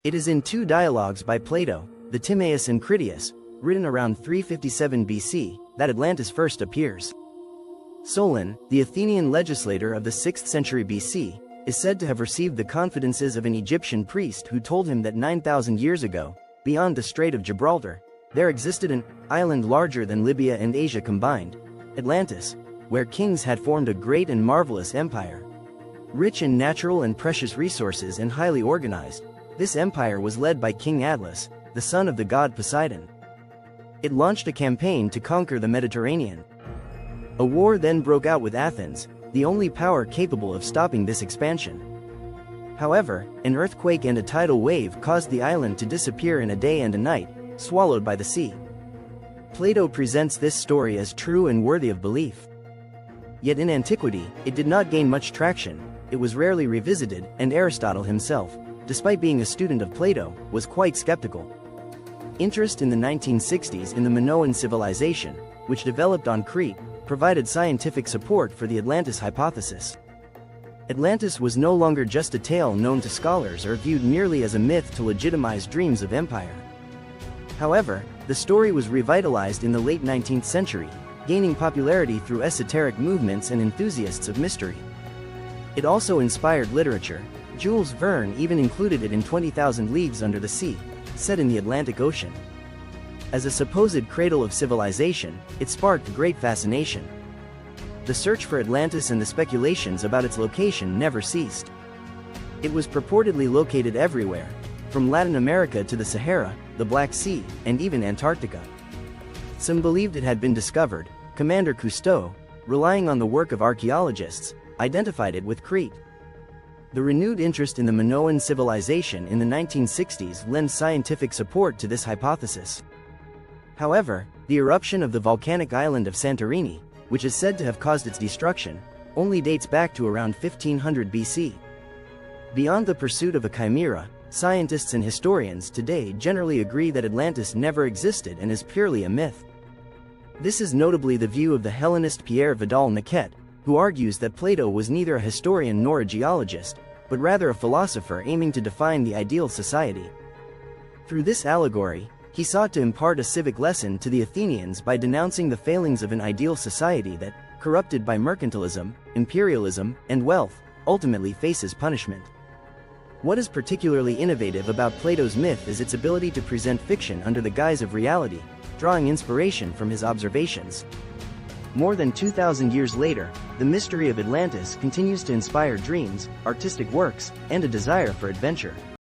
It is in two dialogues by Plato, the Timaeus and Critias, written around 357 BC, that Atlantis first appears. Solon, the Athenian legislator of the 6th century BC, is said to have received the confidences of an Egyptian priest who told him that 9,000 years ago, beyond the Strait of Gibraltar, there existed an island larger than Libya and Asia combined, Atlantis, where kings had formed a great and marvelous empire. Rich in natural and precious resources and highly organized, this empire was led by King Atlas, the son of the god Poseidon. It launched a campaign to conquer the Mediterranean. A war then broke out with Athens, the only power capable of stopping this expansion. However, an earthquake and a tidal wave caused the island to disappear in a day and a night, swallowed by the sea. Plato presents this story as true and worthy of belief. Yet in antiquity, it did not gain much traction, it was rarely revisited, and Aristotle himself, despite being a student of Plato, was quite skeptical. Interest in the 1960s in the Minoan civilization, which developed on Crete, provided scientific support for the Atlantis hypothesis. Atlantis was no longer just a tale known to scholars or viewed merely as a myth to legitimize dreams of empire. However, the story was revitalized in the late 19th century, gaining popularity through esoteric movements and enthusiasts of mystery. It also inspired literature. Jules Verne even included it in 20,000 Leagues Under the Sea, set in the Atlantic Ocean. As a supposed cradle of civilization, it sparked great fascination. The search for Atlantis and the speculations about its location never ceased. It was purportedly located everywhere, from Latin America to the Sahara, the Black Sea, and even Antarctica. Some believed it had been discovered. Commander Cousteau, relying on the work of archaeologists, identified it with Crete. The renewed interest in the Minoan civilization in the 1960s lends scientific support to this hypothesis. However, the eruption of the volcanic island of Santorini, which is said to have caused its destruction, only dates back to around 1500 BC. Beyond the pursuit of a chimera, scientists and historians today generally agree that Atlantis never existed and is purely a myth. This is notably the view of the Hellenist Pierre Vidal-Naquet, who argues that Plato was neither a historian nor a geologist, but rather a philosopher aiming to define the ideal society. Through this allegory, he sought to impart a civic lesson to the Athenians by denouncing the failings of an ideal society that, corrupted by mercantilism, imperialism, and wealth, ultimately faces punishment. What is particularly innovative about Plato's myth is its ability to present fiction under the guise of reality, drawing inspiration from his observations. More than 2,000 years later, the mystery of Atlantis continues to inspire dreams, artistic works, and a desire for adventure.